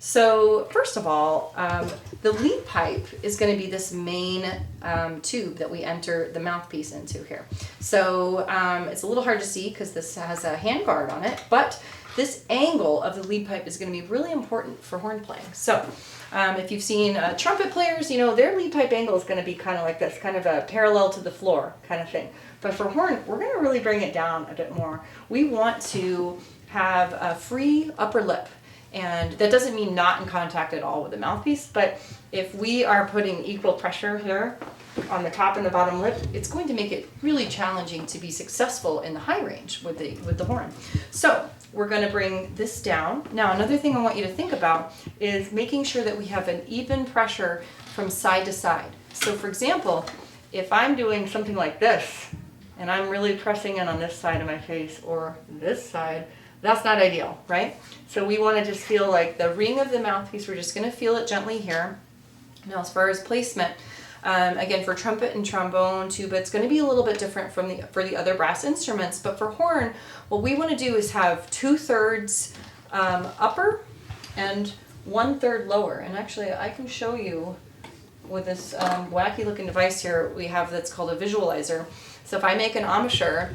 So first of all, the lead pipe is going to be this main tube that we enter the mouthpiece into here. So it's a little hard to see because this has a hand guard on it, but this angle of the lead pipe is going to be really important for horn playing. So if you've seen trumpet players, you know, their lead pipe angle is going to be kind of like this, kind of a parallel to the floor kind of thing. But for horn, we're going to really bring it down a bit more. We want to have a free upper lip. And that doesn't mean not in contact at all with the mouthpiece, but if we are putting equal pressure here on the top and the bottom lip, it's going to make it really challenging to be successful in the high range with the horn. So we're going to bring this down. Now, another thing I want you to think about is making sure that we have an even pressure from side to side. So for example, if I'm doing something like this, and I'm really pressing in on this side of my face or this side, that's not ideal, right? So we want to just feel like the ring of the mouthpiece, we're just going to feel it gently here. Now as far as placement, again for trumpet and trombone, tuba, it's going to be a little bit different for the other brass instruments, but for horn, what we want to do is have 2/3 upper and 1/3 lower. And actually I can show you with this wacky looking device here we have that's called a visualizer. So if I make an embouchure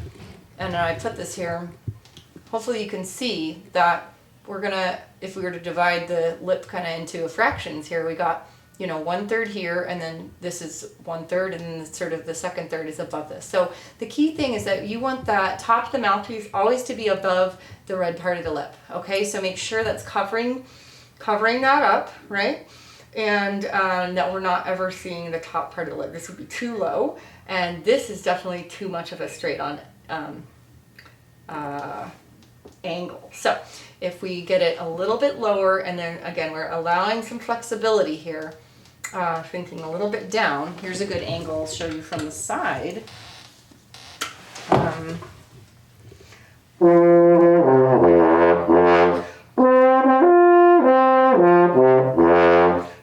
and I put this here, hopefully you can see that we're gonna, if we were to divide the lip kind of into fractions here, we got, you know, 1/3 here, and then this is 1/3, and then sort of the second third is above this. So the key thing is that you want that top of the mouthpiece always to be above the red part of the lip, okay? So make sure that's covering that up, right? And that we're not ever seeing the top part of the lip. This would be too low, and this is definitely too much of a straight on angle. So if we get it a little bit lower, and then again we're allowing some flexibility here, thinking a little bit down. Here's a good angle I'll show you from the side.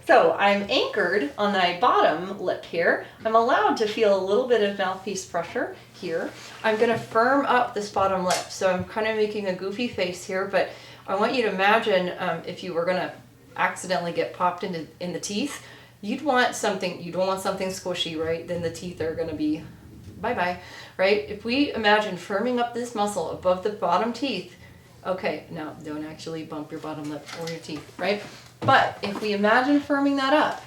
So I'm anchored on my bottom lip here. I'm allowed to feel a little bit of mouthpiece pressure here. I'm going to firm up this bottom lip. So I'm kind of making a goofy face here, but I want you to imagine if you were going to accidentally get popped in the teeth, you don't want something squishy, right? Then the teeth are going to be bye-bye, right? If we imagine firming up this muscle above the bottom teeth, okay, now don't actually bump your bottom lip or your teeth, right? But if we imagine firming that up,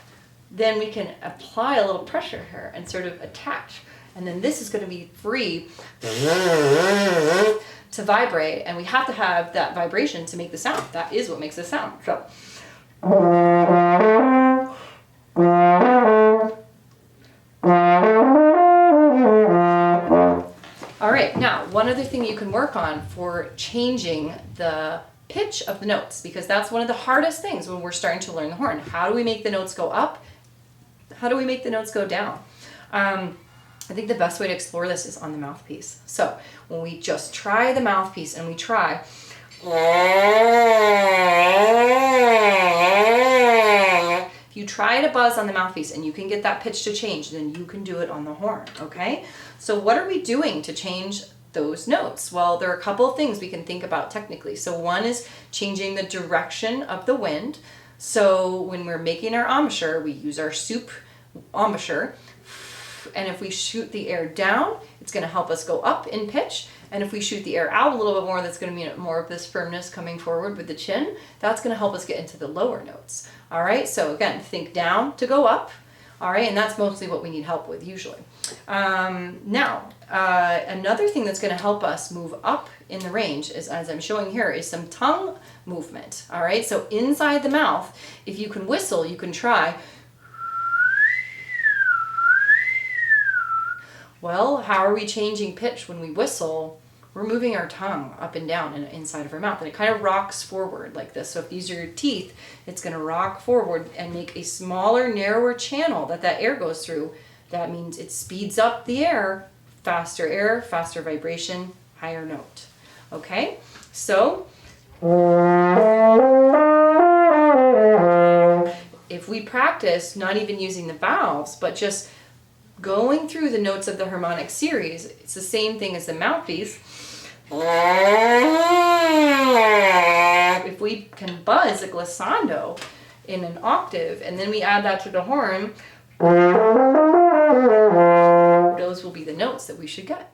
then we can apply a little pressure here and sort of attach. And then this is going to be free to vibrate, and we have to have that vibration to make the sound. That is what makes the sound. So. All right, now one other thing you can work on for changing the pitch of the notes, because that's one of the hardest things when we're starting to learn the horn. How do we make the notes go up? How do we make the notes go down? I think the best way to explore this is on the mouthpiece. So when we just try the mouthpiece and we try, if you try to buzz on the mouthpiece and you can get that pitch to change, then you can do it on the horn, okay? So what are we doing to change those notes? Well, there are a couple of things we can think about technically. So one is changing the direction of the wind. So when we're making our embouchure, we use our soup embouchure. And if we shoot the air down, it's going to help us go up in pitch. And if we shoot the air out a little bit more, that's going to mean more of this firmness coming forward with the chin. That's going to help us get into the lower notes. All right, so again, think down to go up. All right, and that's mostly what we need help with usually. Now, another thing that's going to help us move up in the range is, as I'm showing here, is some tongue movement. All right, so inside the mouth, if you can whistle, you can try. Well, how are we changing pitch when we whistle? We're moving our tongue up and down inside of our mouth, and it kind of rocks forward like this. So if these are your teeth, it's going to rock forward and make a smaller, narrower channel that air goes through. That means it speeds up the air, faster vibration, higher note. Okay, so if we practice not even using the valves, but just going through the notes of the harmonic series, it's the same thing as the mouthpiece. If we can buzz a glissando in an octave, and then we add that to the horn, those will be the notes that we should get.